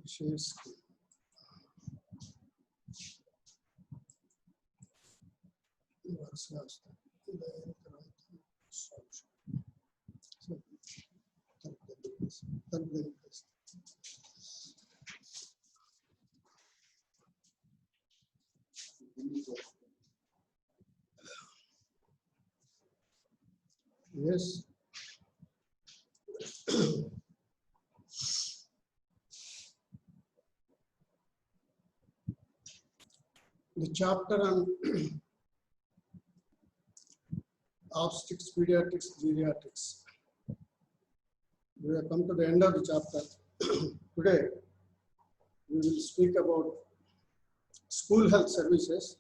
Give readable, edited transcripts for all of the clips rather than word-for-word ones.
Share screen. Yes. The chapter on obstetrics, pediatrics, geriatrics. We have come to the end of the chapter. Today, we will speak about school health services.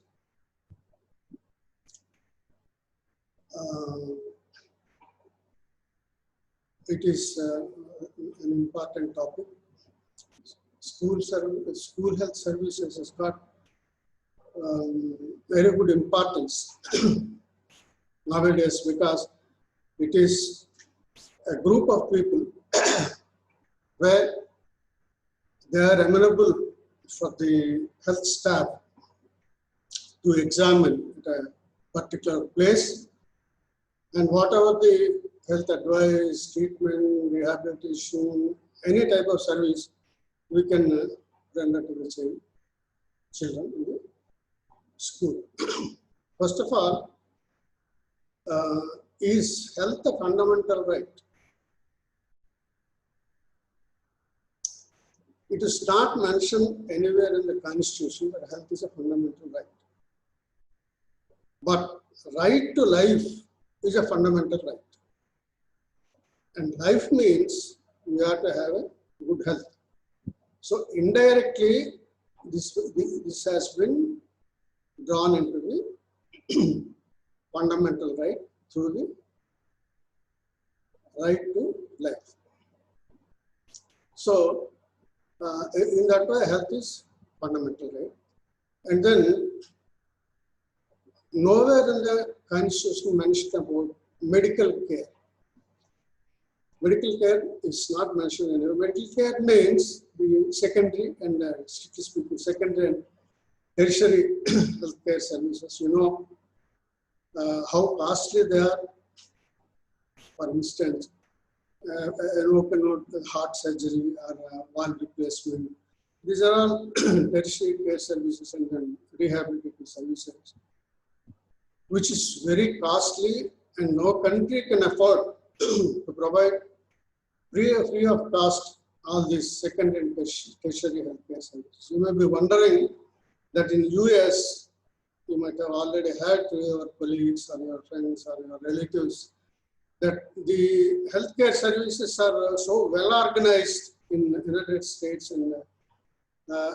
It is an important topic. School health services has got very good importance nowadays because it is a group of people where they are amenable for the health staff to examine at a particular place, and whatever the health advice, treatment, rehabilitation, any type of service we can render to the children in the school. First of all, is health a fundamental right? It is not mentioned anywhere in the Constitution that health is a fundamental right. But right to life is a fundamental right. And life means we have to have a good health. So indirectly, this has been drawn into the fundamental right through the right to life. So, in that way, health is fundamental right. And then, nowhere in the Constitution mentioned about medical care. Medical care is not mentioned anywhere. Medical care means the secondary and, strictly speaking, secondary and tertiary healthcare services. You know how costly they are. For instance, an open heart surgery or valve replacement. These are all tertiary care services and then rehabilitation services, which is very costly, and no country can afford to provide free of cost all these secondary and tertiary healthcare services. You may be wondering that in US, you might have already heard to your colleagues or your friends or your relatives that the healthcare services are so well organized in the United States and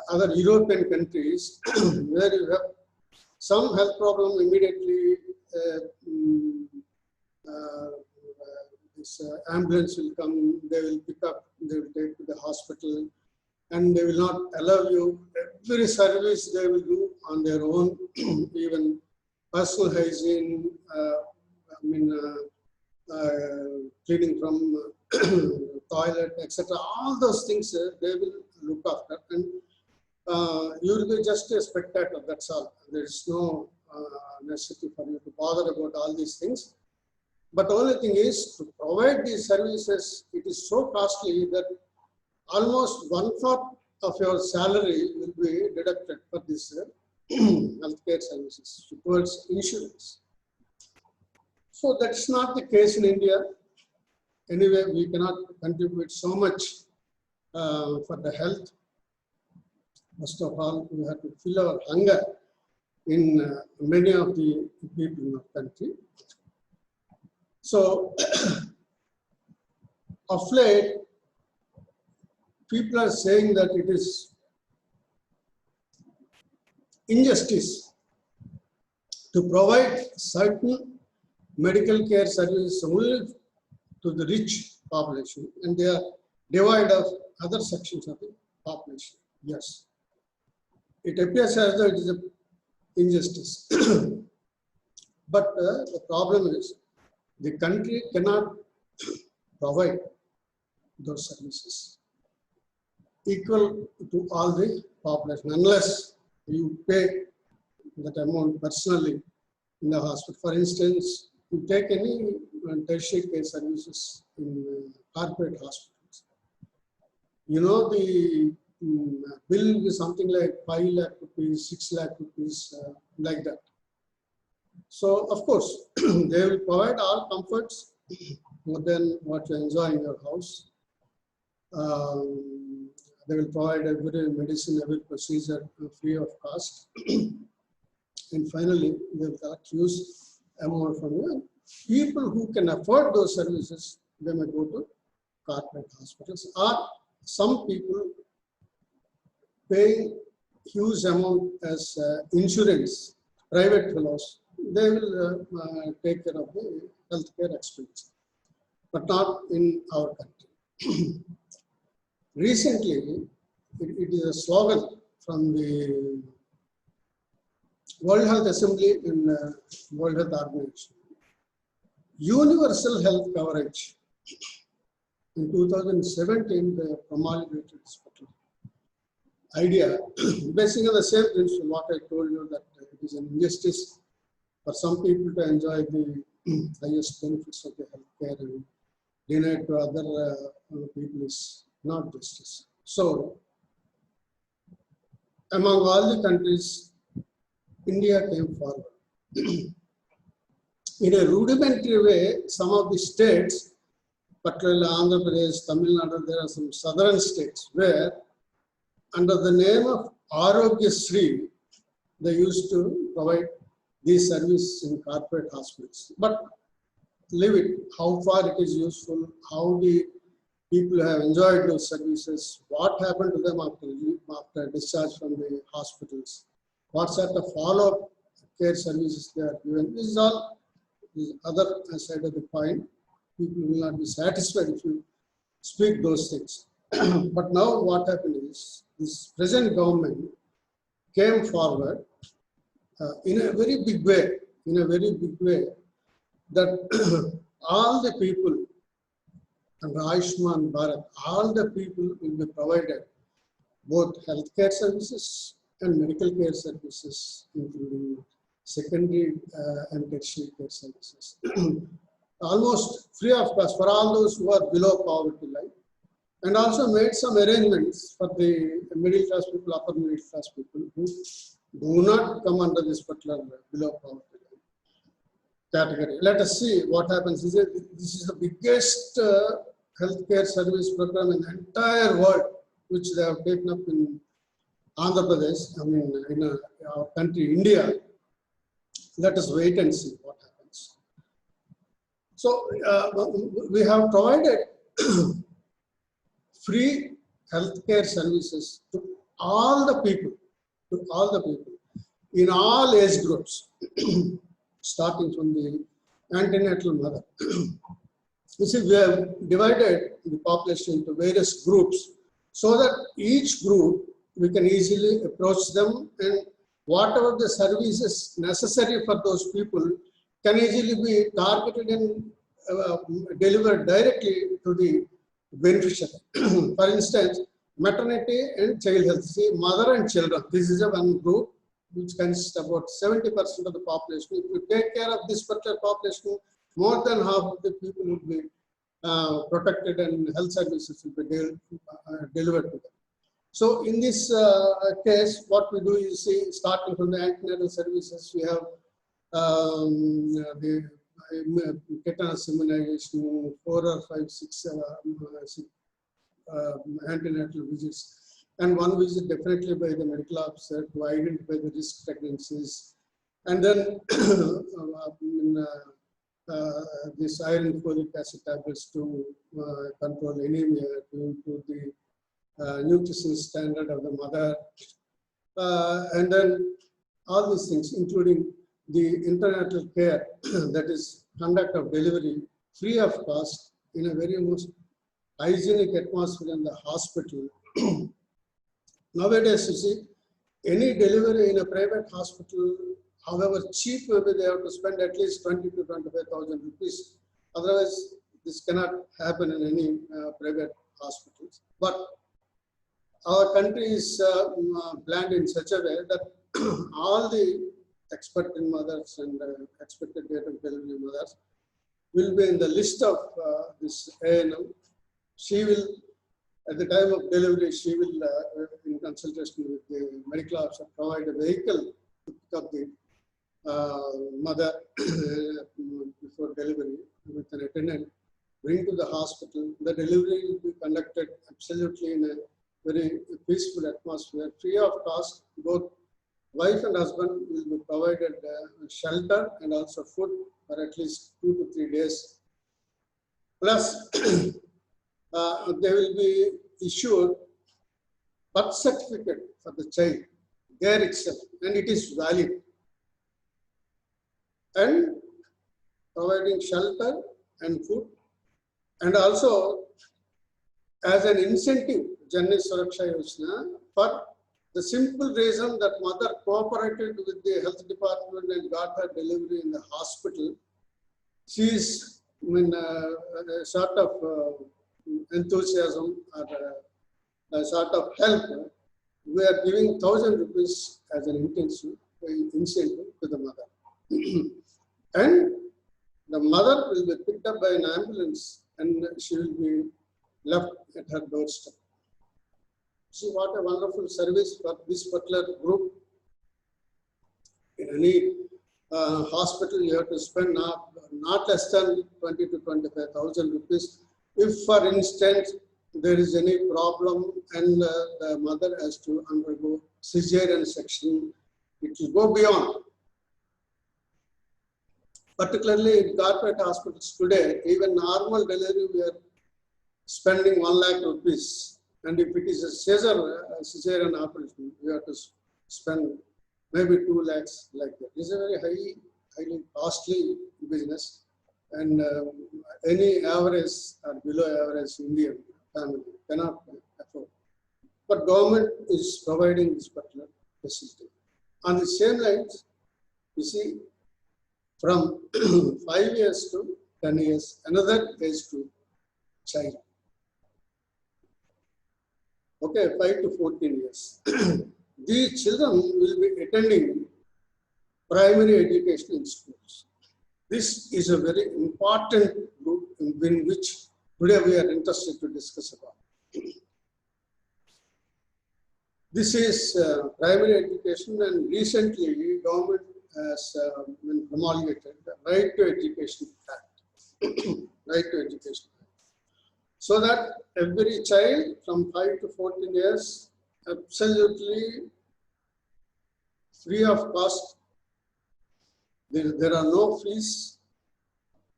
other European countries where you have some health problem immediately. This ambulance will come, they will pick up, they will take to the hospital, and they will not allow you. Every service they will do on their own, even personal hygiene, cleaning from toilet, etc. All those things they will look after, and you will be just a spectator, that's all. There is no necessity for you to bother about all these things. But the only thing is, to provide these services, it is so costly that almost 1/4 of your salary will be deducted for this healthcare services towards insurance. So that's not the case in India. Anyway, we cannot contribute so much for the health. First of all, we have to fill our hunger in many of the people in our country. So, of late, people are saying that it is injustice to provide certain medical care services only to the rich population, and they are devoid of other sections of the population. Yes, it appears as though it is an injustice. But the problem is, the country cannot provide those services. equal to all the population unless you pay that amount personally in the hospital. For instance, you take any tertiary care services in corporate hospitals. You know the bill is something like 5 lakh rupees, 6 lakh rupees, like that. So of course, they will provide all comforts more than what you enjoy in your house. They will provide every medicine, every procedure free of cost. And finally, they will collect huge amount from you. People who can afford those services, they may go to corporate hospitals, or some people pay huge amount as insurance, private fellows. They will take care of the healthcare expense, but not in our country. Recently, it is a slogan from the World Health Assembly in World Health Organization. Universal health coverage. In 2017, they promulgated this particular idea, basing on the same principle what I told you, that it is an injustice for some people to enjoy the highest benefits of the healthcare and denied to other people is not justice. So, among all the countries, India came forward. In a rudimentary way, some of the states, particularly Andhra Pradesh, Tamil Nadu, there are some southern states where, under the name of Arogya Sri, they used to provide these services in corporate hospitals. But leave it, how far it is useful, how the people have enjoyed those services, what happened to them after discharge from the hospitals, what sort of follow-up care services they are given. This is all the other side of the coin. People will not be satisfied if you speak those things. But now what happened is, this present government came forward in a very big way, that all the people under Ayushman Bharat, all the people will be provided both healthcare services and medical care services, including secondary and tertiary care services. Almost free of cost for all those who are below poverty line, and also made some arrangements for the middle class people, upper middle class people who do not come under this particular below poverty line category. Let us see what happens. This is the biggest healthcare service program in the entire world, which they have taken up in Andhra Pradesh, in our country, India. Let us wait and see what happens. So, we have provided free healthcare services to all the people, in all age groups, starting from the antenatal mother. You see, we have divided the population into various groups so that each group we can easily approach them, and whatever the services necessary for those people can easily be targeted and delivered directly to the beneficiary. For instance, maternity and child health. See, mother and children, this is a one group which consists about 70% of the population. If you take care of this particular population, more than half of the people will be protected and health services will be delivered to them. So in this case, what we do is, see, starting from the antenatal services, we have the tetanus immunization, 4 or 5, 6 antenatal visits, and one visit definitely by the medical officer to identify the risk pregnancies, and then this iron folic acid tablets to control anemia, to improve the nutrition standard of the mother, and then all these things, including the international care, that is conduct of delivery free of cost in a very most hygienic atmosphere in the hospital. Nowadays, you see, any delivery in a private hospital, however cheap maybe, they have to spend at least 20 to 25,000 rupees. Otherwise, this cannot happen in any private hospitals. But our country is planned in such a way that all the expected mothers and expected date of delivery mothers will be in the list of this ANM. She will, at the time of delivery, she will, in consultation with the medical officer, provide a vehicle to pick up the mother before delivery with an attendant, bring to the hospital. The delivery will be conducted absolutely in a very peaceful atmosphere, free of cost. Both wife and husband will be provided shelter and also food for at least 2 to 3 days. Plus, they will be issued birth certificate for the child there itself, and it is valid. And providing shelter and food, and also as an incentive, Janani Suraksha Yojana, for the simple reason that mother cooperated with the health department and got her delivery in the hospital. She is a sort of enthusiasm or a sort of help. We are giving 1,000 rupees as an incentive to the mother. And the mother will be picked up by an ambulance and she will be left at her doorstep. See what a wonderful service for this particular group. In any hospital, you have to spend not less than 20 to 25,000 rupees. If, for instance, there is any problem and the mother has to undergo cesarean section, it will go beyond. Particularly in corporate hospitals today, even normal delivery, we are spending 1 lakh rupees. And if it is a cesarean operation, we have to spend maybe 2 lakhs like that. It's a very highly costly business. And any average or below average Indian family cannot afford. But government is providing this particular facility. On the same lines, you see, from 5 years to 10 years, another age group child. Okay, 5 to 14 years. These children will be attending primary education in schools. This is a very important group in which today we are interested to discuss about. This is primary education, and recently government has been promulgated the Right to Education Act. Right to Education Act. So that every child from 5 to 14 years, absolutely free of cost. There are no fees.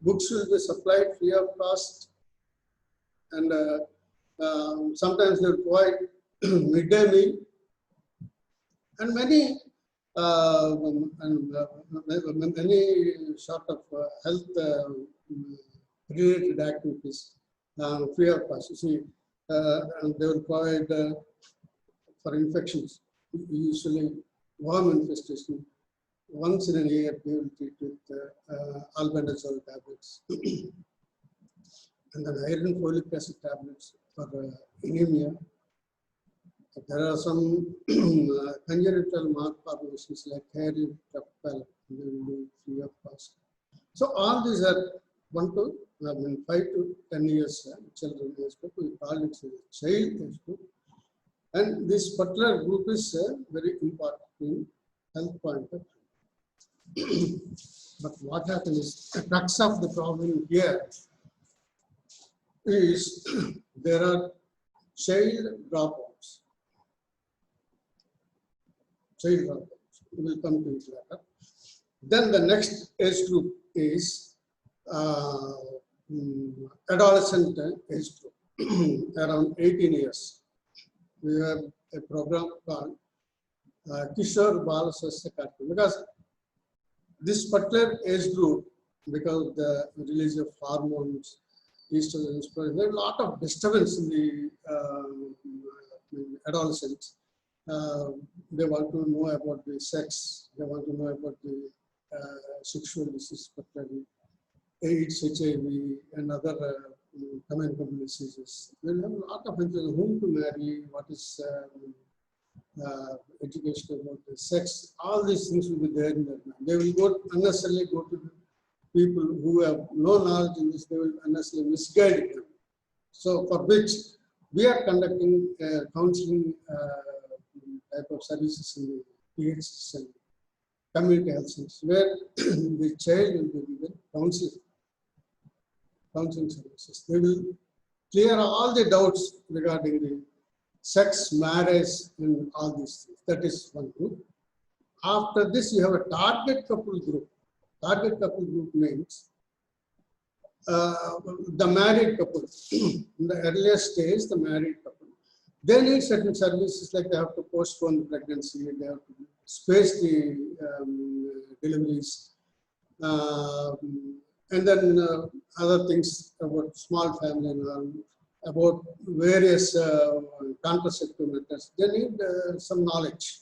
Books will be supplied free of cost. And sometimes they will provide midday meal. And many sort of health related activities free of cost. You see, and they will provide for infections, usually worm infestation. Once in a year, they will treat with albendazole tablets, and then iron folic acid tablets for anemia. There are some congenital malformations like hairy tuft, they will be free of cost. So all these are 5 to 10 years children age group. We call it child age group. And this particular group is very important in health point of view. But what happens is, the crux of the problem here is there are child dropouts. Child dropouts. We will come to it later. Then the next age group is adolescent age group, around 18 years. We have a program called Kishore Bal Swasthya Karyagram, because this particular age group, because of the release of hormones, estrogens, there is a lot of disturbance in the adolescents. They want to know about the sex, they want to know about the sexual disease, particularly AIDS, HIV, and other communicable diseases. They will have a lot of information, whom to marry, what is education about the sex, all these things will be there in their mind. They will go unnecessarily go to the people who have no knowledge in this, they will unnecessarily misguide them. So for which we are conducting counseling type of services in the PHs and community health centers, where the child will be given counseling services. They will clear all the doubts regarding the sex, marriage, and all these things. That is one group. After this, you have a target couple group. Target couple group means the married couple. In the earlier stage, the married couple, they need certain services like they have to postpone the pregnancy, they have to space the deliveries, and then other things about small family and about various contraceptive methods. They need some knowledge.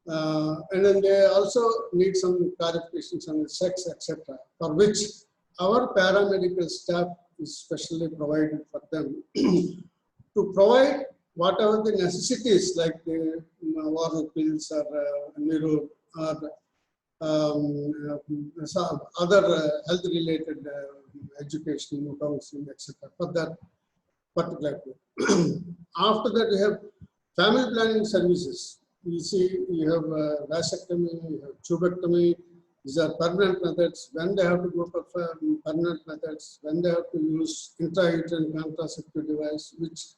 And then they also need some clarifications on the sex, etc., for which our paramedical staff is specially provided for them to provide whatever the necessities like the oral pills or neuro or some other health-related education, counseling, etc., for that particular group. After that, we have family planning services. You see, you have vasectomy, you have tubectomy. These are permanent methods. When they have to go for permanent methods, when they have to use intrauterine contraceptive device, which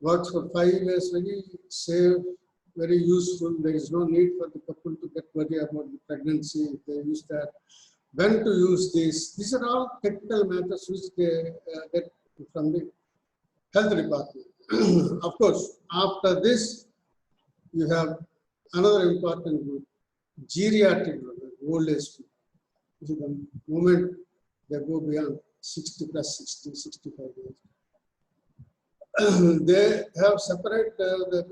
works for 5 years, very safe, very useful. There is no need for the couple to get worried about the pregnancy if they use that. When to use this? These are all technical matters which they get from the health department. Of course, after this, you have another important group, geriatric group, old age people. The moment they go beyond 60 plus 60, 65 years, they have separate the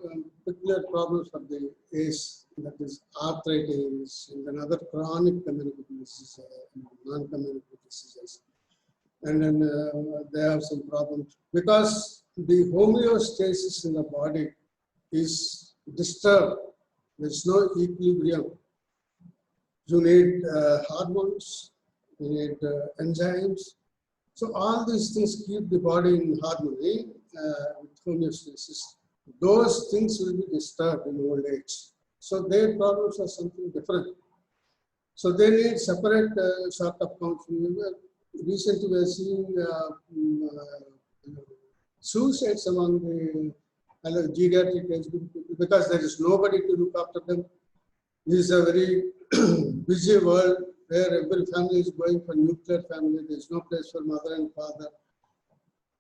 particular problems for the age, that is arthritis and then other chronic communicable diseases, non-communicable diseases. And then they have some problems because the homeostasis in the body is disturbed. There's no equilibrium. You need hormones, you need enzymes. So all these things keep the body in harmony with homeostasis. Those things will be disturbed in old age. So their problems are something different. So they need separate sort of counseling. Recently we are seeing suicides among the geriatric age group people because there is nobody to look after them. This is a very busy world where every family is going for nuclear family. There is no place for mother and father.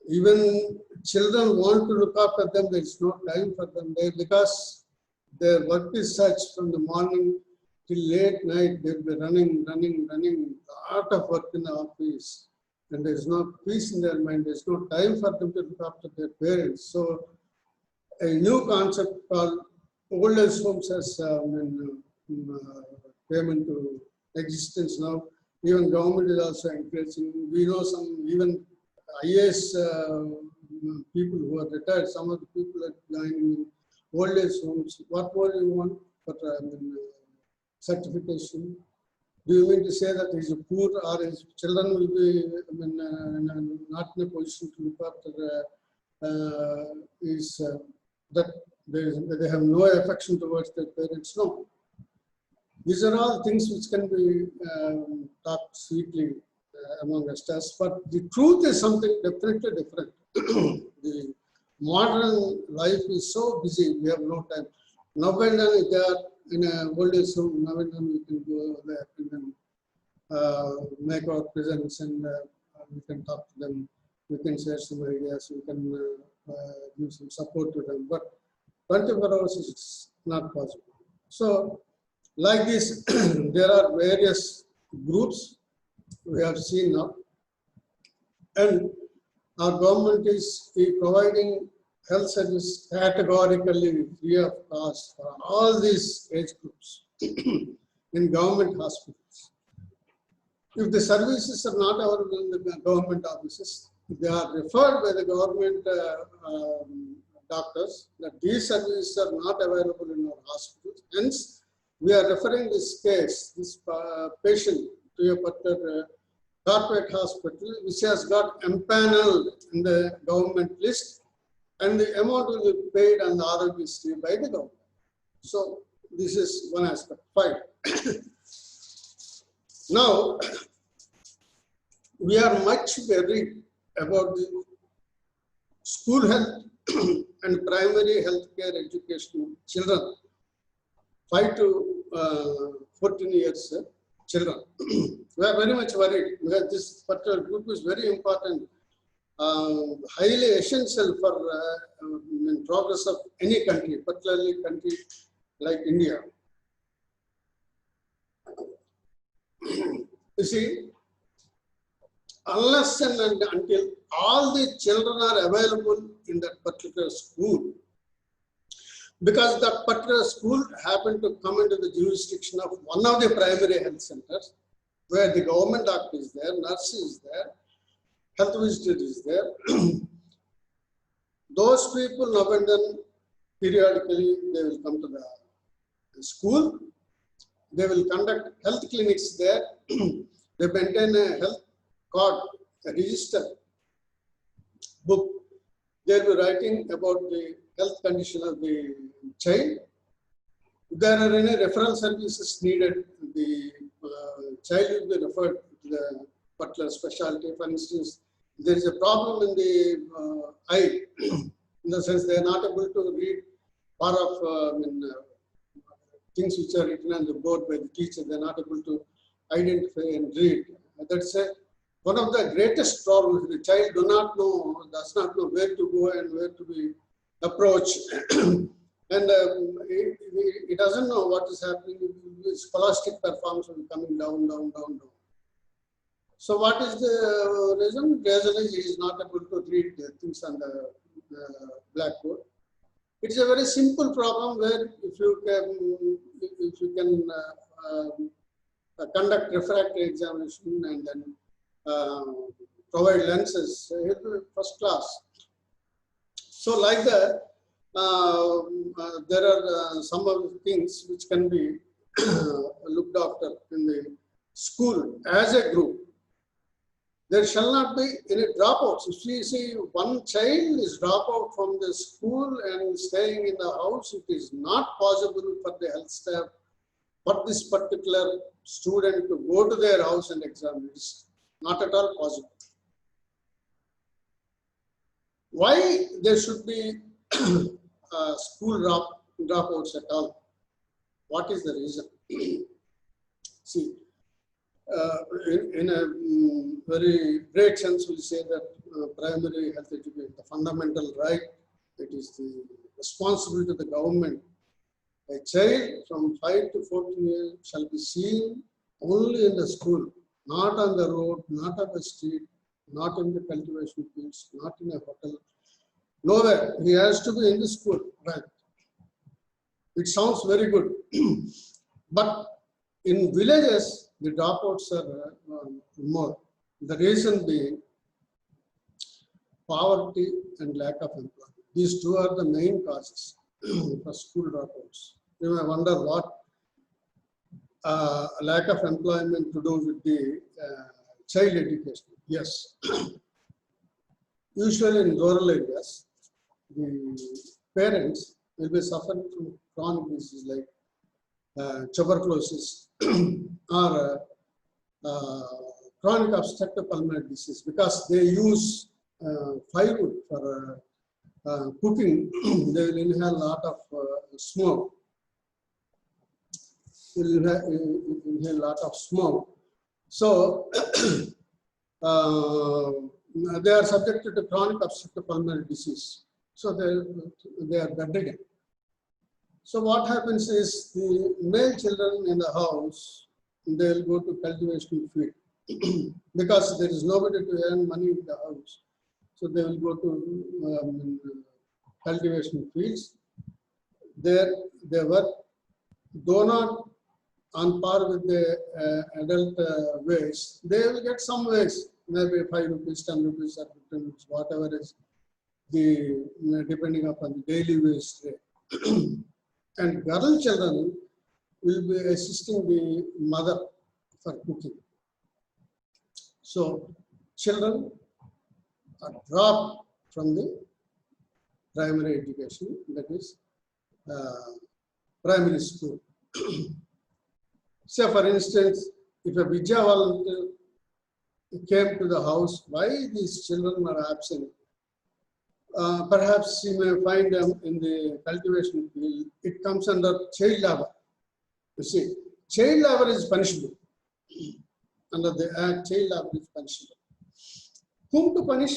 Even children want to look after them. There is no time for them there because their work is such from the morning till late night. They'll be running, a lot of work in the office. And there is no peace in their mind. There is no time for them to look after their parents. So a new concept called old age homes has came into existence now. Even government is also encouraging. We know some even IAS people who are retired, some of the people are joining in old age homes. What more do you want for certification? Do you mean to say that he is poor or his children will be not in a position to look after that they have no affection towards their parents? No. These are all things which can be talked sweetly among us, but the truth is something definitely different. The modern life is so busy, we have no time. Now and then if they are in a old age home, now and then we can go there and then make our presence and we can talk to them, we can share some ideas, we can give some support to them, but 24 hours is not possible. So like this, there are various groups we have seen now, and our government is providing health service categorically free of cost for all these age groups in government hospitals. If the services are not available in the government offices, they are referred by the government doctors that these services are not available in our hospitals. Hence, we are referring this case, this patient to a particular corporate hospital which has got empaneled in the government list, and the amount will be paid on the Arogyasri by the government. So this is one aspect. Fine. Now, we are much worried about the school health and primary health care education children, 5 to 14 years children. We are very much worried because this particular group is very important, highly essential for progress of any country, particularly country like India. You see, unless and until all the children are available in that particular school, because that particular school happened to come into the jurisdiction of one of the primary health centers, where the government doctor is there, nurse is there, health visitor is there. Those people now and then periodically they will come to the school. They will conduct health clinics there. They maintain a health card, a register book. They will be writing about the health condition of the child. If there are any referral services needed, the child will be referred to the particular specialty. For instance, there is a problem in the eye, in the sense they are not able to read part of things which are written on the board by the teacher. They are not able to identify and read. That's one of the greatest problems. The child does not know where to go and where to be approached. And he doesn't know what is happening. His scholastic performance will be coming down, down, down, down. So what is the reason? The reason is he is not able to read the things on the blackboard. It's a very simple problem where if you can conduct refractory examination and then provide lenses, it will be first class. So like that, there are some of the things which can be looked after in the school as a group. There shall not be any dropouts. If you see one child is dropped out from the school and staying in the house, it is not possible for the health staff, for this particular student to go to their house and examine. It is not at all possible. Why there should be school dropouts at all? What is the reason? See, in a very great sense, we say that primary health education, the fundamental right, it is the responsibility of the government. A child from 5 to 14 years shall be seen only in the school, not on the road, not on the street, not in the cultivation fields, not in a hotel. Nowhere. He has to be in the school. Right. It sounds very good. But in villages, the dropouts are more. The reason being poverty and lack of employment. These two are the main causes for school dropouts. You may wonder what lack of employment to do with the child education. Yes. Usually in rural areas, the parents will be suffering from chronic diseases like tuberculosis or chronic obstructive pulmonary disease, because they use firewood for cooking. They will inhale a lot of smoke. They will inhale a lot of smoke. So they are subjected to chronic obstructive pulmonary disease. So they are bedridden. So what happens is the male children in the house, they will go to cultivation field because there is nobody to earn money in the house. So they will go to cultivation fields. There they work, though not on par with the adult wage, they will get some wage. maybe 5 rupees, 10 rupees, or 15 rupees, whatever is the depending upon the daily wage rate. And girl children will be assisting the mother for cooking. So children are dropped from the primary education, that is primary school. Say for instance, if a Vidya volunteer came to the house, why these children are absent? Perhaps she may find them in the cultivation field. It comes under child labor. You see, child labor is punishable. Under the Act, child labor is punishable. Whom to punish?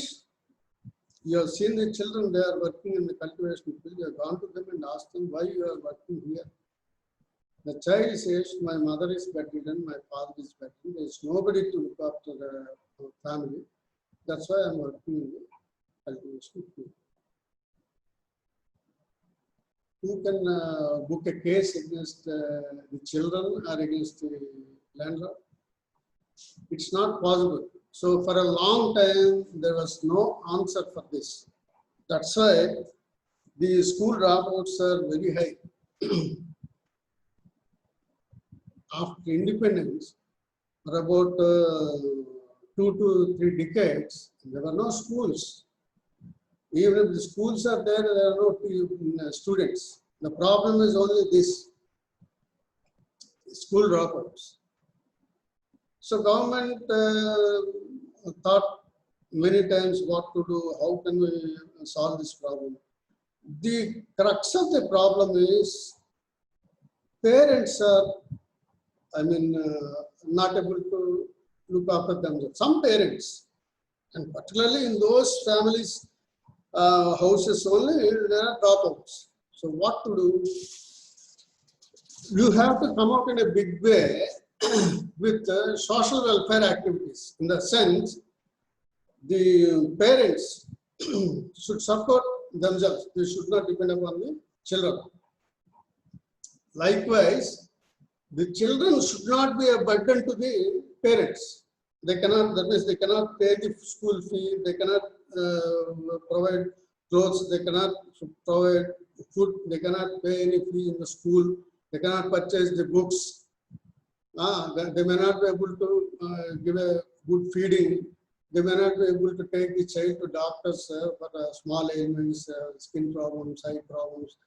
You have seen the children, they are working in the cultivation field. You have gone to them and asked them why you are working here. The child says, my mother is bedridden, my father is bedridden. There is nobody to look after the family. That's why I am working in the cultivation field. Who can book a case against the children or against the landlord? It's not possible. So for a long time, there was no answer for this. That's why the school dropouts are very high. After independence, for about 2 to 3 decades, there were no schools. Even if the schools are there, there are no students. The problem is only this, school dropouts. So government thought many times what to do, how can we solve this problem. The crux of the problem is parents are, not able to look after themselves. Some parents, and particularly in those families, houses only, there are dropouts. So what to do? You have to come up in a big way with social welfare activities. In the sense, the parents should support themselves. They should not depend upon the children. Likewise, the children should not be a burden to the parents. They cannot, that means they cannot pay the school fee, they cannot provide clothes, they cannot provide food, they cannot pay any fee in the school, they cannot purchase the books. They may not be able to give a good feeding. They may not be able to take the child to doctors for small ailments, skin problems, eye problems,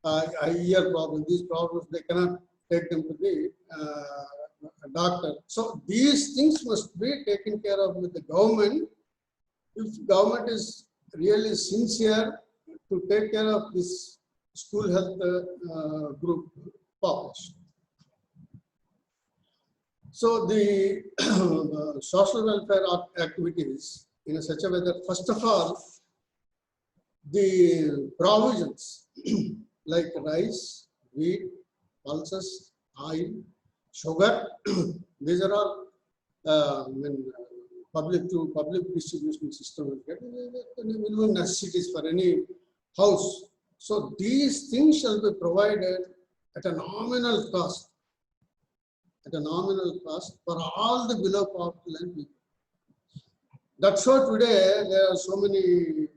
ear problems. These problems, they cannot take them to the doctor. So these things must be taken care of with the government. If government is really sincere to take care of this school health group population. So the social welfare activities in such a way that first of all, the provisions like rice, wheat, pulses, oil, sugar, these are all public distribution system, minimum necessities for any house. So these things shall be provided at a nominal cost. For all the below poverty line people. That's why today there are so many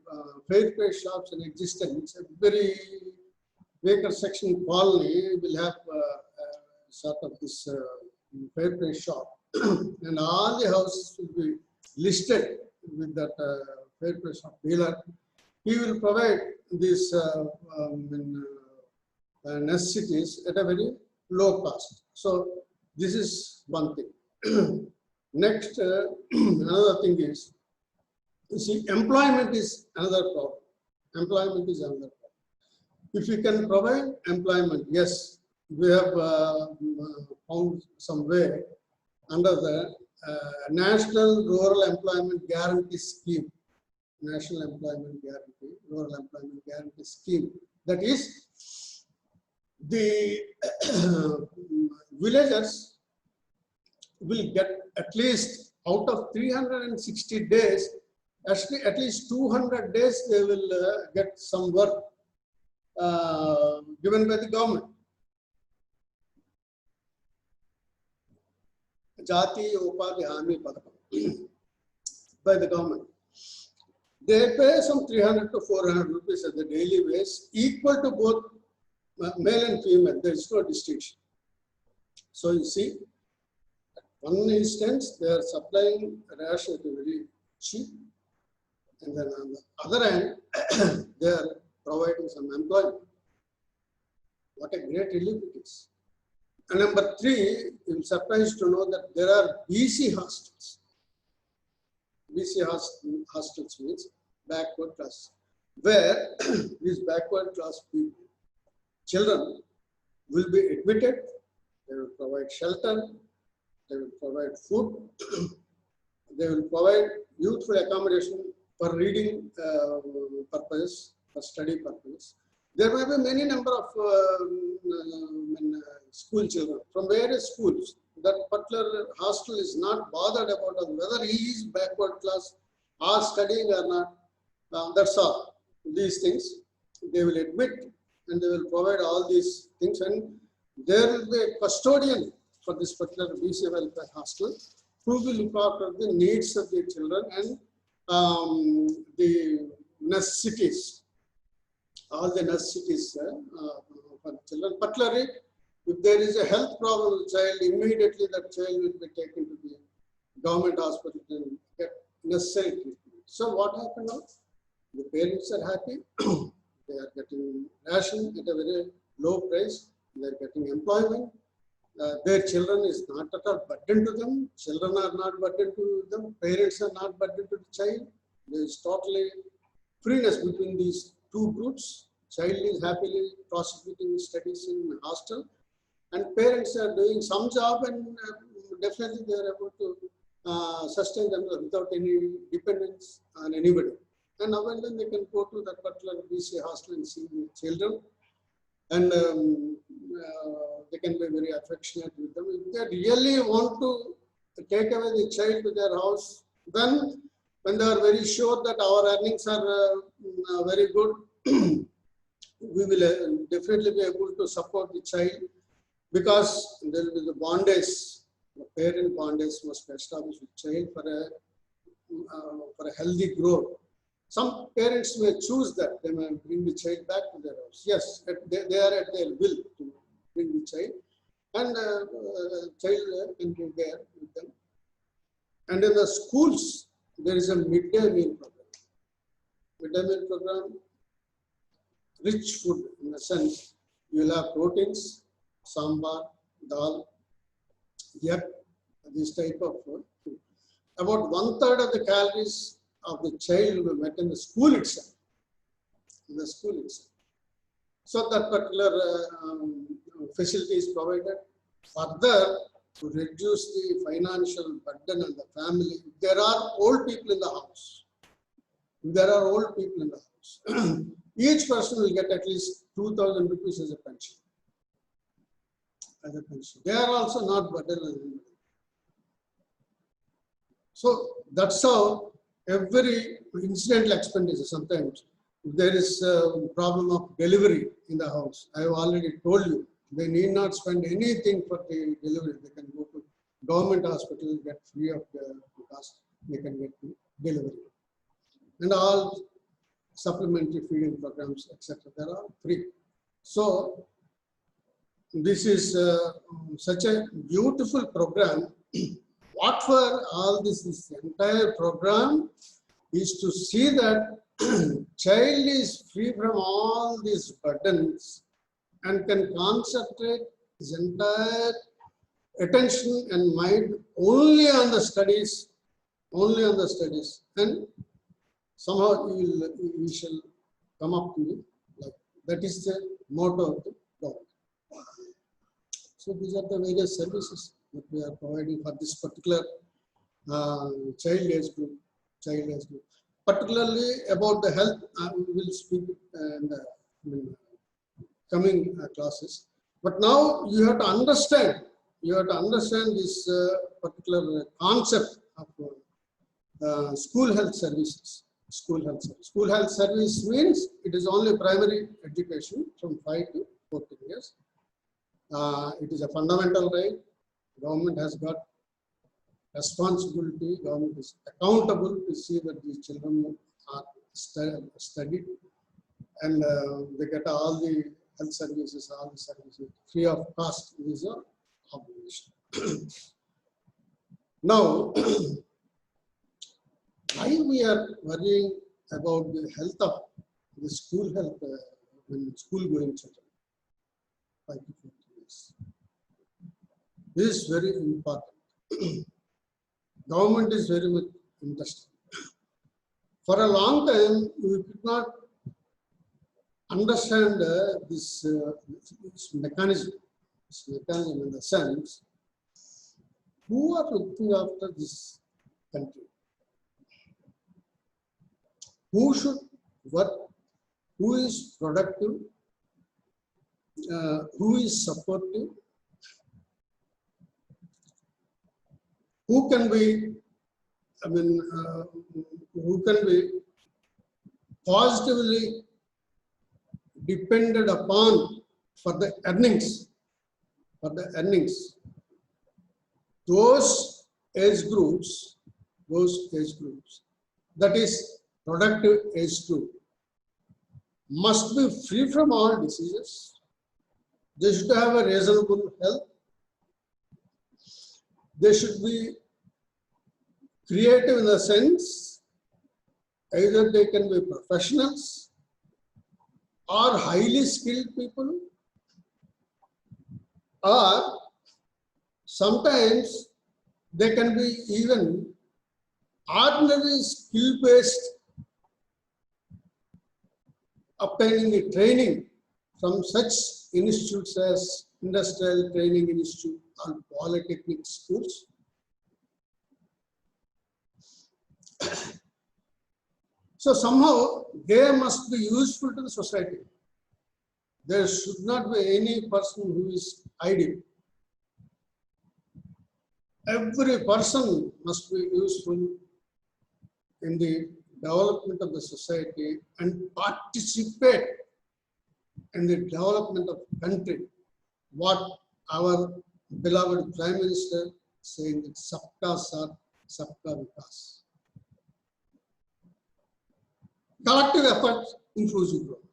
fair trade shops in existence. Every Baker section colony will have sort of this fair trade shop, and all the houses will be listed with that fair trade shop dealer. He will provide these necessities at a very low cost. So this is one thing. Next, another thing is, you see, employment is another problem. If you can provide employment, yes, we have found some way under the National Rural Employment Guarantee Scheme. National Employment Guarantee, Rural Employment Guarantee Scheme. That is, the villagers will get at least out of 360 days, at least 200 days they will get some work given by the government. Jati Upadhi Hami Padakam. by the government. They pay some 300 to 400 rupees at the daily wage, equal to both male and female. There is no distinction. So you see, at one instance, they are supplying ration at a very cheap, and then on the other hand, they are providing some employment. What a great relief it is. And number three, you're surprised to know that there are BC hostels. BC hostels means backward class, where these backward class people, children will be admitted, they will provide shelter, they will provide food, they will provide youthful accommodation for reading purpose, for study purpose. There may be many number of school children from various schools. That particular hostel is not bothered about whether he is backward class or studying or not. That's all. These things they will admit and they will provide all these things, and there will be a custodian for this particular BC welfare hostel who will look after the needs of the children and the necessities, all the necessities for the children. Particularly, if there is a health problem with the child, immediately that child will be taken to the government hospital and get necessary treatment. So what happened now? The parents are happy. They are getting ration at a very low price. They are getting employment. Their children is not at all burden to them. Children are not burden to them. Parents are not burden to the child. There is totally freeness between these two groups. Child is happily prosecuting his studies in hostel, and parents are doing some job, and definitely they are able to sustain themselves without any dependence on anybody. And now and then they can go to that particular BC hostel and see the children, and they can be very affectionate with them. If they really want to take away the child to their house, then when they are very sure that our earnings are very good, we will definitely be able to support the child, because there will be the bondage, the parent bondage must be established with child for a healthy growth. Some parents may choose that they may bring the child back to their house. Yes, they are at their will to bring the child, and child can be there with them. And in the schools, there is a midday meal program. Midday meal program, rich food in the sense you will have proteins, sambar, dal, yep, this type of food. About 1/3 of the calories of the child will be met in the school itself. In the school itself. So that particular facility is provided. Further, to reduce the financial burden on the family, there are old people in the house. There are old people in the house. Each person will get at least 2,000 rupees as a pension. They are also not burdened on anybody. So that's how every incidental expenditure, sometimes if there is a problem of delivery in the house, I have already told you, they need not spend anything for the delivery. They can go to government hospital, get free of the cost, they can get the delivery. And all supplementary feeding programs, etc., they are all free. So this is such a beautiful program. What for all this entire program is to see that child is free from all these burdens and can concentrate his entire attention and mind only on the studies, and somehow he shall come up to me. Like that is the motto of the government. So these are the various services that we are providing for this particular child age group. Particularly about the health, we will speak in the coming classes. But now you have to understand. This particular concept of school health services. School health service means it is only primary education from 5 to 14 years. It is a fundamental right. Government has got responsibility. Government is accountable to see that these children are studied and they get all the health services, all the services free of cost. This is an obligation. Now, why we are worrying about the health of the school health when school going children, 5 to 14 years. This is very important. Government is very much interested. For a long time, we could not understand this mechanism in the sense, who are looking after this country? Who should work? Who is productive? Who is supportive? Who can be, who can be positively depended upon for the earnings, those age groups, that is productive age group, must be free from all diseases. They should have a reasonable health. They should be creative in the sense, either they can be professionals or highly skilled people, or sometimes they can be even ordinary skill-based, obtaining a training from such institutes as Industrial Training Institute and Polytechnic schools. So somehow they must be useful to the society. There should not be any person who is idle. Every person must be useful in the development of the society and participate in the development of the country. What our beloved Prime Minister saying that Sabka Saath, Sabka Vikas. Collective efforts, inclusive growth.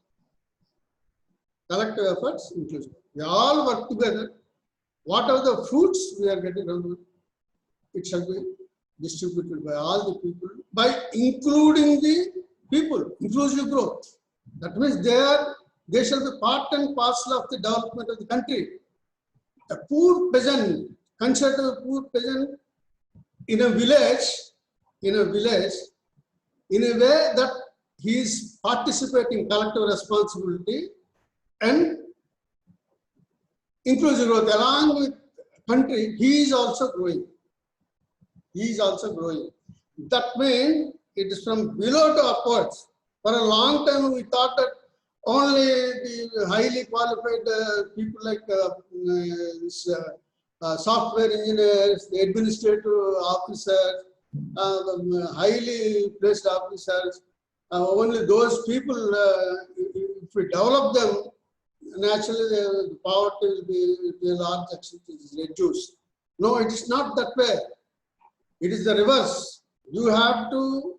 Collective efforts, inclusive growth. We all work together. Whatever the fruits we are getting from it, it shall be distributed by all the people, by including the people, inclusive growth. That means they shall be part and parcel of the development of the country. A poor peasant, consider a poor peasant in a village, in a way that he is participating collective responsibility and inclusive growth. Along with country, he is also growing. That means it is from below to upwards. For a long time, we thought that only the highly qualified people like software engineers, the administrative officers, highly placed officers, only those people, if we develop them, naturally the poverty will be to a large extent reduced. No, it is not that way. It is the reverse. You have to,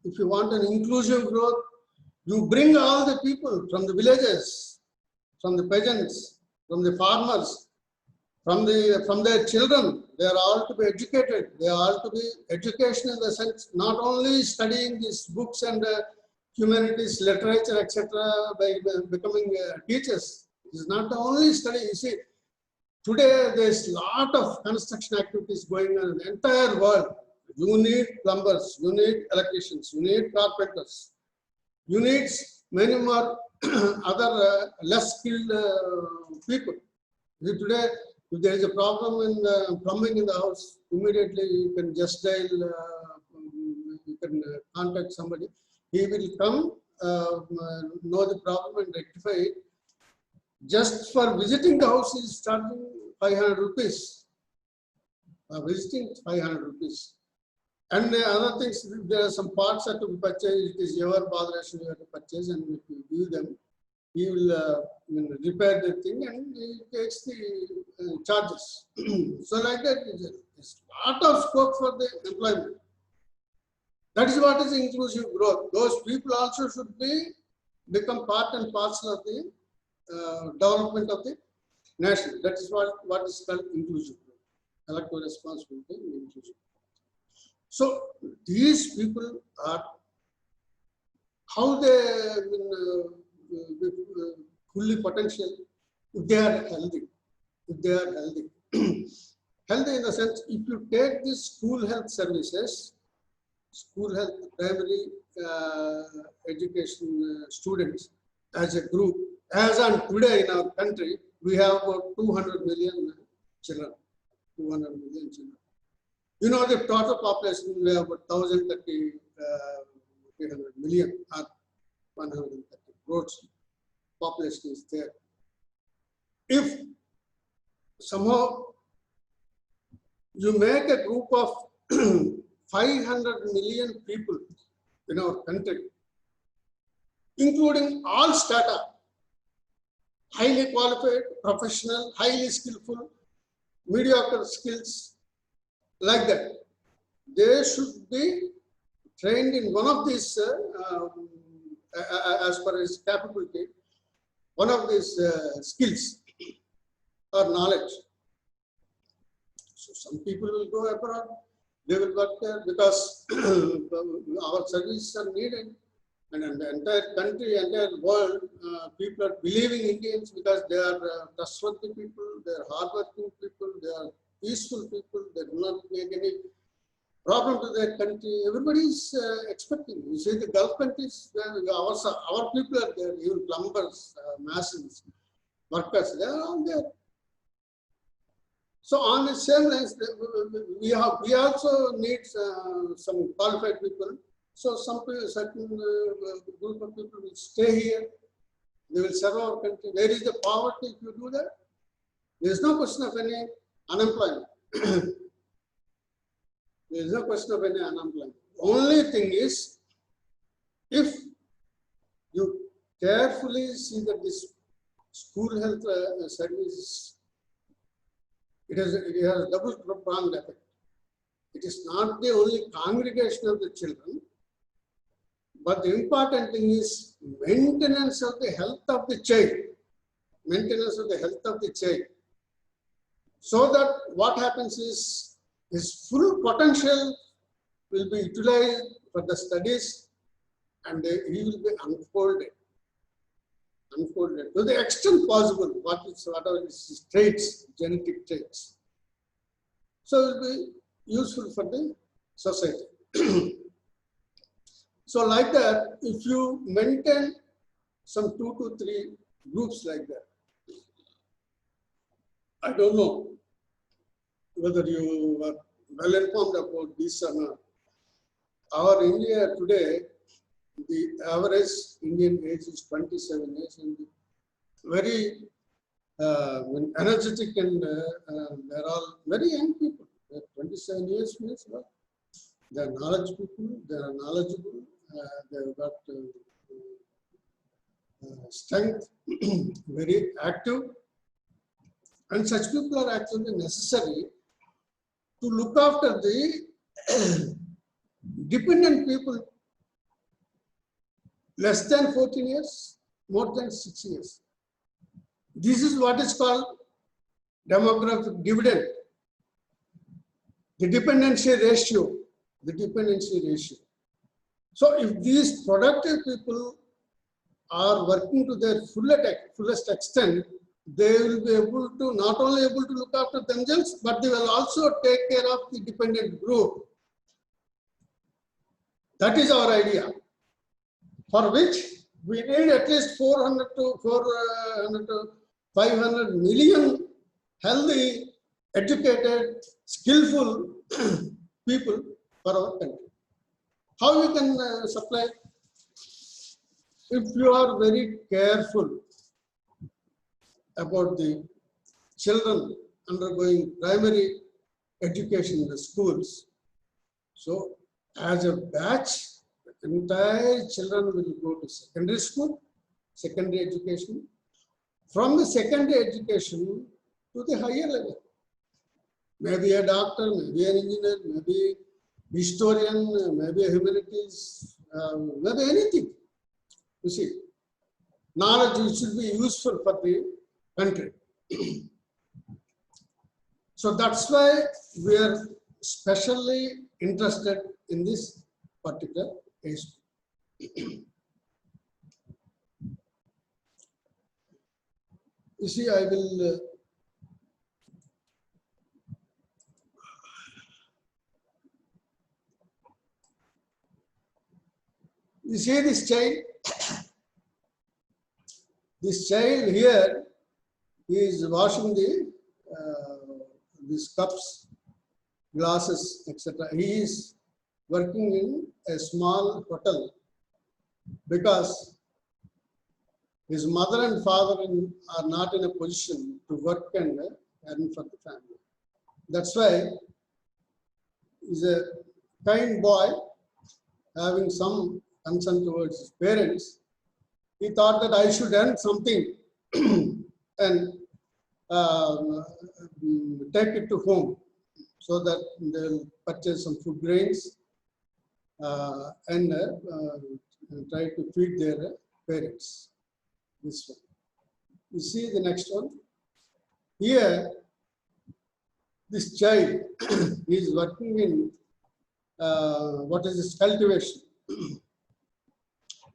if you want an inclusive growth, you bring all the people from the villages, from the peasants, from the farmers, from their children. They are all to be educated. They are all to be education in the sense, not only studying these books and humanities, literature, etc. by becoming teachers. It is not the only study. You see, today there is a lot of construction activities going on in the entire world. You need plumbers, you need electricians, you need carpenters, you need many more other less skilled people. Today, if there is a problem in plumbing in the house, immediately you can just dial, you can contact somebody. He will come, know the problem and rectify it. Just for visiting the house is starting 500 rupees. Visiting 500 rupees. And other things, there are some parts that to be purchased. It is your botheration you have to purchase and you give them. he will repair the thing and he takes the charges. So like that, there's a lot of scope for the employment. That is what is inclusive growth. Those people also should become part and parcel of the development of the nation. That is what is called inclusive growth. Collective responsibility and inclusive. So these people are how they fully potential if they are healthy. If they are healthy. Healthy in the sense, if you take these school health services, school health primary education students as a group, as on today in our country, we have about 200 million children. 200 million children. You know, the total population, we have about 1,030 300 million or 130 crores population is there. If somehow you make a group of 500 million people in our country, including all strata, highly qualified, professional, highly skillful, mediocre skills, like that. They should be trained in one of these, as per his capability, one of these skills or knowledge. So some people will go abroad, they will work there because our services are needed. And in the entire country, entire world, people are believing Indians because they are trustworthy people, they are hardworking people, they are peaceful people, they do not make any problem to their country. Everybody is expecting. You see the Gulf countries, our people are there, even plumbers, masons, workers, they are all there. So on the same lines, we also need some qualified people. So certain group of people will stay here. They will serve our country. Where is the poverty if you do that? There is no question of any unemployment. There is no question of any unemployment. Only thing is, if you carefully see that this school health service, it has a double-pronged effect. It is not the only congregation of the children, but the important thing is maintenance of the health of the child. Maintenance of the health of the child. So that what happens is his full potential will be utilized for the studies and he will be unfolded to the extent possible, whatever his traits, genetic traits. So it will be useful for the society. So like that, if you maintain some 2 to 3 groups like that, I don't know whether you are well informed about this or not. Our India today, the average Indian age is 27 years and very energetic and they're all very young people. 27 years means what? They're knowledgeable, they've got strength, very active, and such people are actually necessary to look after the dependent people less than 14 years, more than 6 years. This is what is called demographic dividend, the dependency ratio. So if these productive people are working to their fullest extent, they will be able to not only able to look after themselves, but they will also take care of the dependent group. That is our idea, for which we need at least 400 to 500 million healthy, educated, skillful people for our country. How we can supply? If you are very careful about the children undergoing primary education in the schools, so as a batch, the entire children will go to secondary school secondary education. From the secondary education to the higher level. Maybe a doctor, maybe an engineer, maybe historian, maybe a humanities, maybe anything. You see, knowledge should be useful for the country. So that's why we are specially interested in this particular age. You see, I will you see this child? This child here is washing the these cups, glasses, etc. He is working in a small hotel because his mother and father are not in a position to work and earn for the family. That's why he's a kind boy, having some concern towards his parents. He thought that I should earn something and take it to home so that they'll purchase some food grains and try to feed their parents. This one. You see the next one? Here, this child is working in what is this cultivation?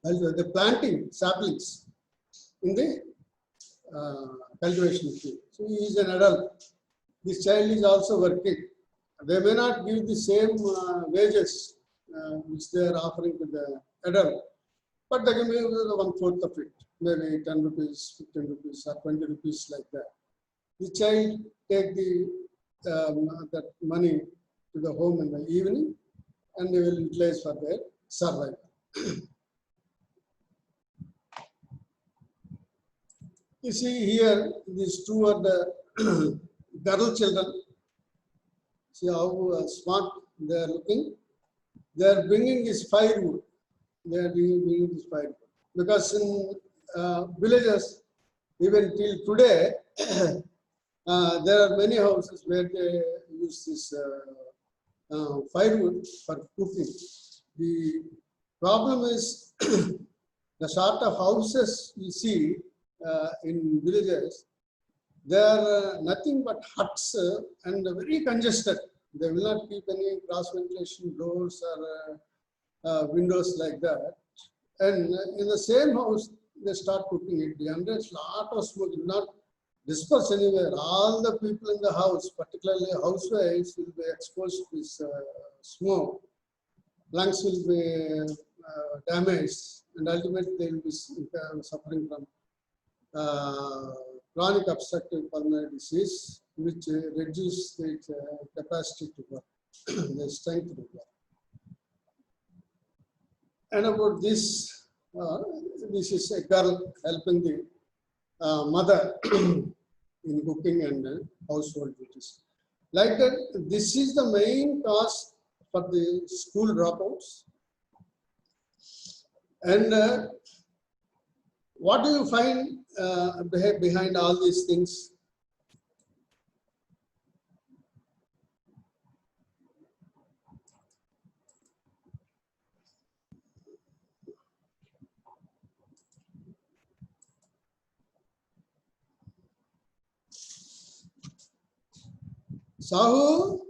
The planting saplings in the cultivation field. So he is an adult. This child is also working. They may not give the same wages which they are offering to the adult, but they can give 1/4 of it, maybe 10 rupees, 15 rupees, or 20 rupees like that. The child take that money to the home in the evening, and they will utilize for their survival. You see here, these two are the girl children. See how smart they are looking. They are bringing this firewood. They are bringing this firewood. Because in villages, even till today, there are many houses where they use this firewood for cooking. The problem is the sort of houses you see in villages, they are nothing but huts and very congested. They will not keep any cross ventilation doors or windows like that. And in the same house, they start cooking. It generates a lot of smoke. It will not disperse anywhere. All the people in the house, particularly housewives, will be exposed to this smoke. Lungs will be damaged, and ultimately they will be suffering from chronic obstructive pulmonary disease, which reduces its capacity to work, the strength to work. And about this, this is a girl helping the mother in cooking and household duties. Like that, this is the main cause for the school dropouts. And what do you find behind all these things? Sahu?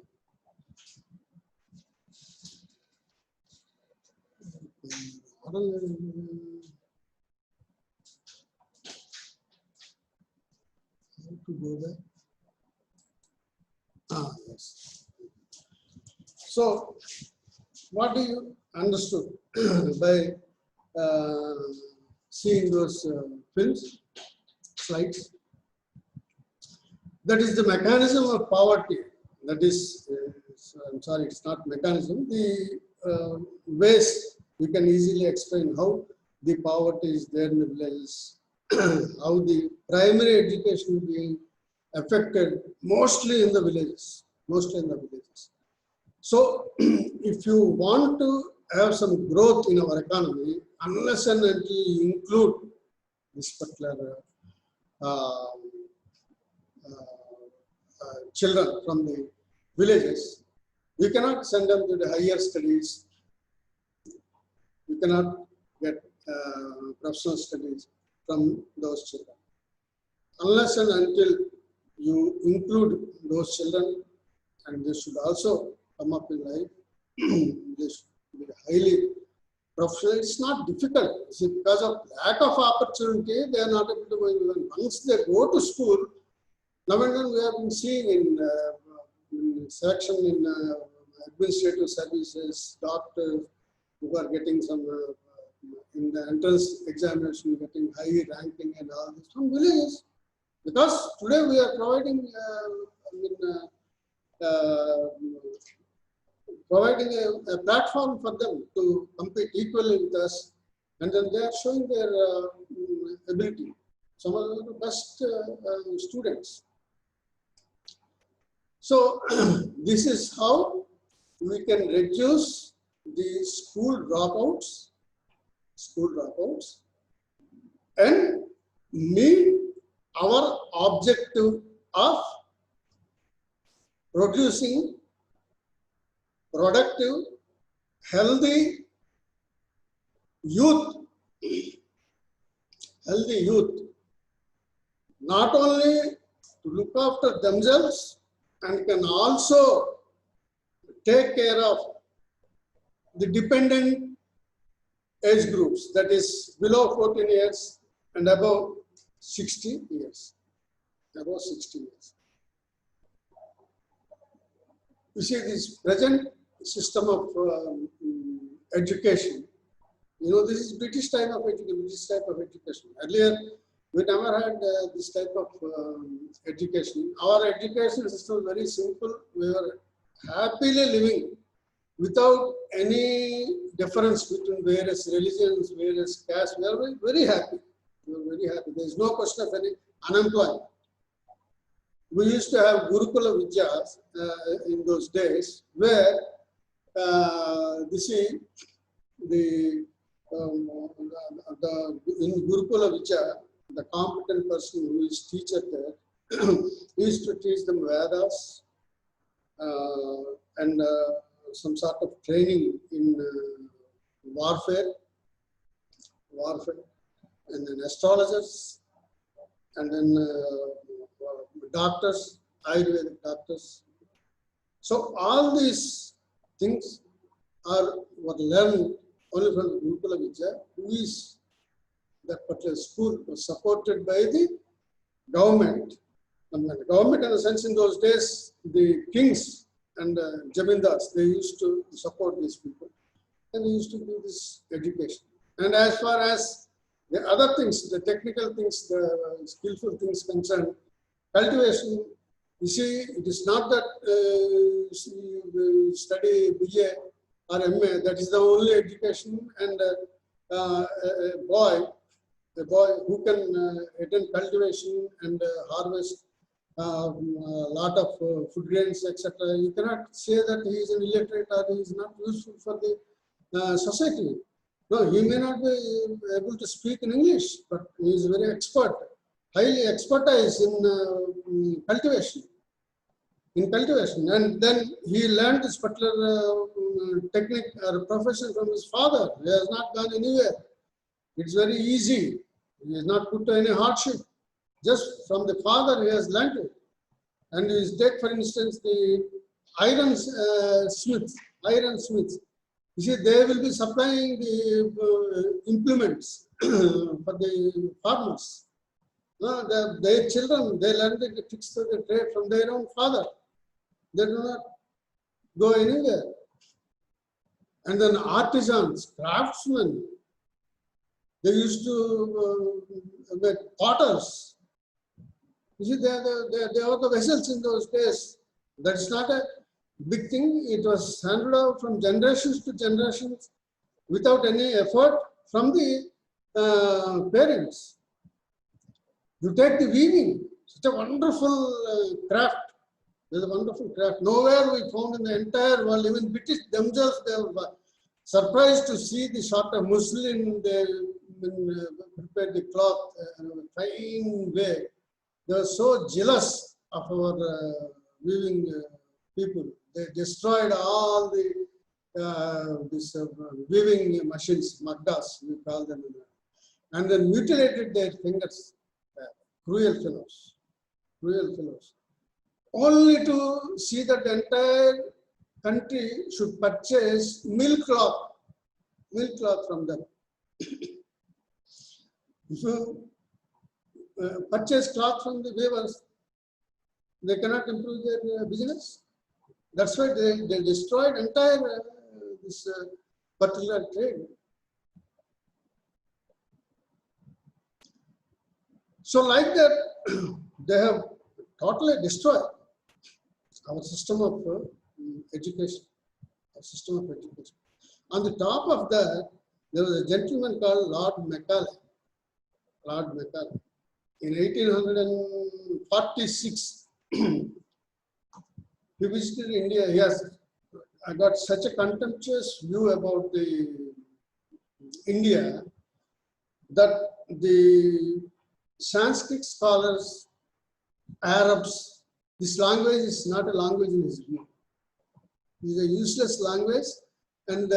To go there. Yes. So, what do you understood by seeing those films, slides? That is the mechanism of poverty. That is, I'm sorry, it's not mechanism. The ways we can easily explain how the poverty is there in the villages, how the primary education being affected mostly in the villages, So, if you want to have some growth in our economy, unless and until you include this particular uh, children from the villages. We cannot send them to the higher studies. We cannot get professional studies from those children. Unless and until you include those children, and they should also come up in life, they should be highly professional. It's not difficult. See, because of lack of opportunity, they are not able to go. Even once they go to school, now and then we have been seeing in selection in administrative services, doctors who are getting some in the entrance examination, getting high ranking and all this from villages. Because today we are providing providing a platform for them to compete equally with us, and then they are showing their ability. Some of the best students. So this is how we can reduce the school dropouts, and meet our objective of producing productive, healthy youth, not only to look after themselves and can also take care of the dependent age groups, that is below 14 years and above 60 years. Above 60 years. You see, this present system of education, you know, this is British type of education. Earlier, we never had this type of education. Our education system was very simple. We were happily living without any difference between various religions, various castes. We are very happy. We were very happy. There is no question of any unemployment. We used to have Gurukula Vidyas in those days, where in Gurukula Vidya, the competent person who is teacher there used to teach them Vedas and some sort of training in warfare, and then astrologers, and then doctors, Ayurvedic doctors. So all these things were learned only from the Gurukula Vidya, who is that particular school was supported by the government. And the government, in a sense, in those days, the kings and jamindars, they used to support these people, and they used to do this education. And as far as the other things, the technical things, the skillful things concerned, cultivation, you see, it is not that you study BA or MA, that is the only education, and a boy who can attend cultivation and harvest a lot of food grains, etc. You cannot say that he is an illiterate or he is not useful for the society. No, he may not be able to speak in English, but he is very expert, highly expertise in cultivation. And then he learned this particular technique or profession from his father. He has not gone anywhere. It's very easy. He is not put to any hardship. Just from the father, he has learned it. And you take, for instance, the iron smiths. You see, they will be supplying the implements for the farmers. Their children, they learn the tricks of the trade from their own father. They do not go anywhere. And then artisans, craftsmen, they used to make potters. You see, they are the vessels in those days. That's not a big thing. It was handed out from generations to generations without any effort from the parents. You take the weaving, such a wonderful craft. There's a wonderful craft. Nowhere we found in the entire world, even British themselves, they were surprised to see the sort of muslin they prepared the cloth in a fine way. They were so jealous of our weaving people. They destroyed all the weaving machines, magdas, we call them, and then mutilated their fingers. Cruel fellows, cruel fellows. Only to see that the entire country should purchase milk cloth from them. If you purchase cloth from the weavers, they cannot improve their business. That's why they destroyed entire this particular trade. So like that, they have totally destroyed our system of education. Our system of education. On the top of that, there was a gentleman called Lord Macaulay. Lord Macaulay. In 1846, he visited India. I got such a contemptuous view about the India that the Sanskrit scholars, Arabs, this language is not a language in his view. It is a useless language, and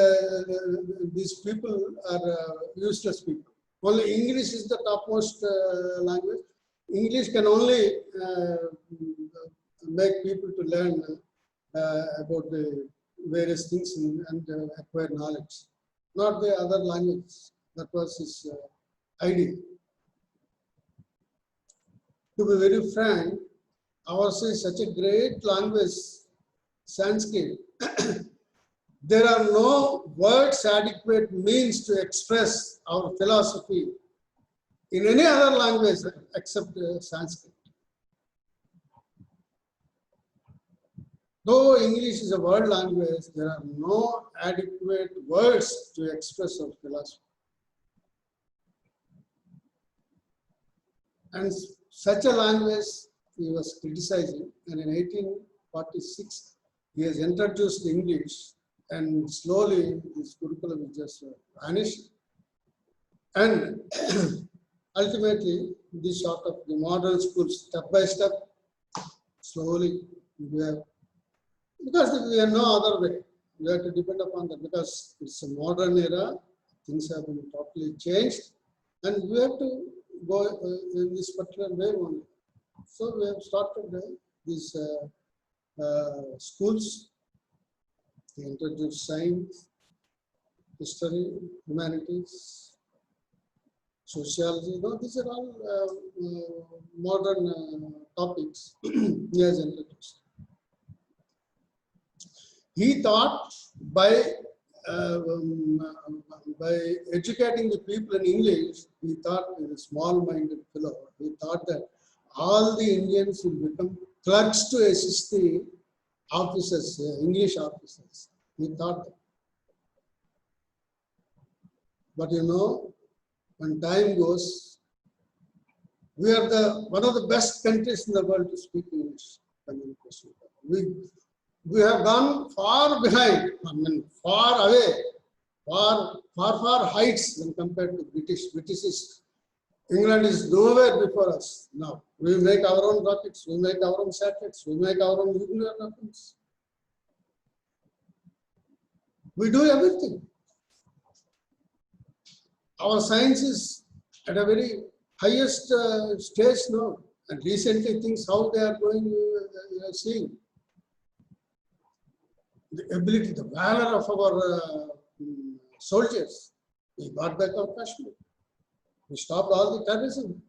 these people are useless people. Only English is the topmost language. English can only make people to learn about the various things and acquire knowledge, not the other languages. That was his idea. To be very frank, ours is such a great language, Sanskrit. There are no words adequate means to express our philosophy in any other language except Sanskrit. Though English is a world language, there are no adequate words to express our philosophy. And such a language he was criticizing, and in 1846 he has introduced English, and slowly this Gurukula will just vanish. And ultimately, this sort of the modern schools, step by step, slowly we have, because we have no other way. We have to depend upon that because it's a modern era, things have been totally changed, and we have to go in this particular way only. So we have started these schools. They introduce science, history, humanities, sociology. No, these are all modern topics he has introduced. He thought by educating the people in English, he thought, he was a small-minded fellow, he thought that all the Indians will become clerks to assist the officers, English officers. He thought that. But you know, when time goes, we are one of the best countries in the world to speak English communication. We have gone far behind, far away, far heights when compared to British. England is nowhere before us now. We make our own rockets, we make our own satellites, we make our own nuclear weapons. We do everything. Our science is at a very highest stage now. And recently things, how they are going, seeing. The ability, the valor of our soldiers. We got back our Kashmir. We stopped all the terrorism.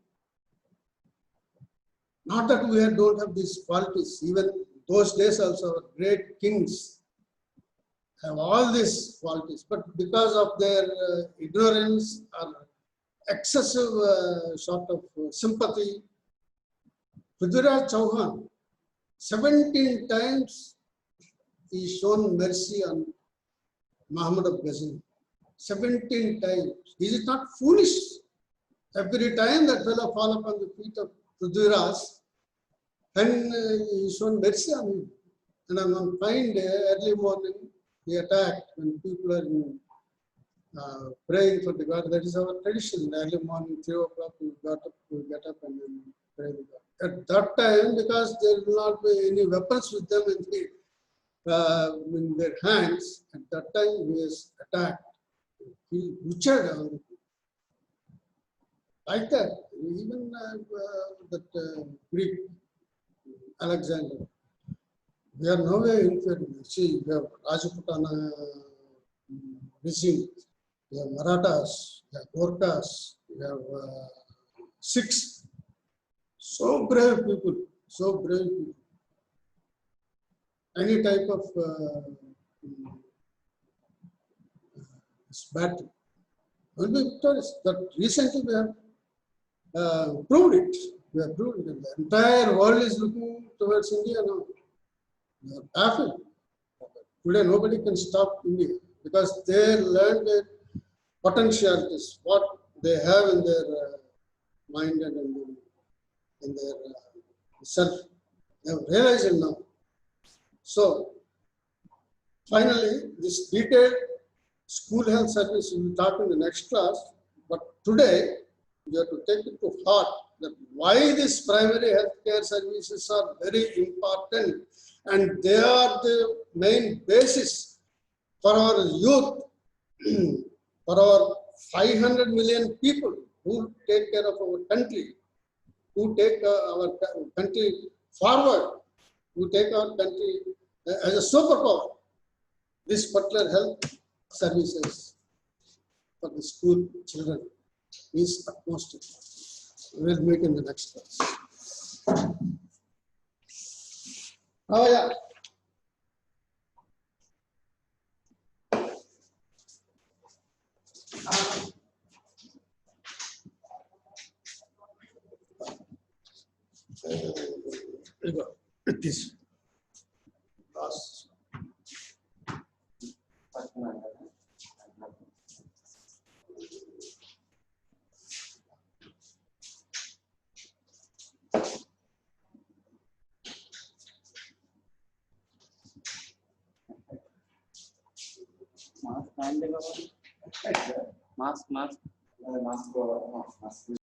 Not that we don't have these qualities. Even those days also, our great kings have all these qualities. But because of their ignorance or excessive sort of sympathy, Prithviraj Chauhan, 17 times he shown mercy on Muhammad of Ghazni. 17 times. Is it not foolish? Every time that fellow fall upon the feet of Prithviraj, and he shown mercy on him. And on one fine day, early morning, he attacked when people are praying for the God. That is our tradition. Early morning, 3 o'clock, we get up and then pray the God. At that time, because there will not be any weapons with them in their hands, at that time he is attacked. He butchered all the people. Like that. Even that Greek, Alexander. We are nowhere inferior. See, we have Rajputana regime, we have Marathas, we have Gorkhas, we have Sikhs. So brave people, so brave people. Any type of battle will be victorious. But recently we have proved it. We have proved it. The entire world is looking towards India now. We are baffled. Today nobody can stop India because they learned their potentialities, what they have in their mind and in their self. They have realized it now. So, finally, this detailed school health service we will talk in the next class, but today we have to take it to heart that why these primary healthcare services are very important and they are the main basis for our youth, for our 500 million people who take care of our country, who take our country forward, who take our country as a superpower. This particular health services for the school children is utmost important. We will meet in the next class. Oh yeah. It is last. Mask, mask, mask.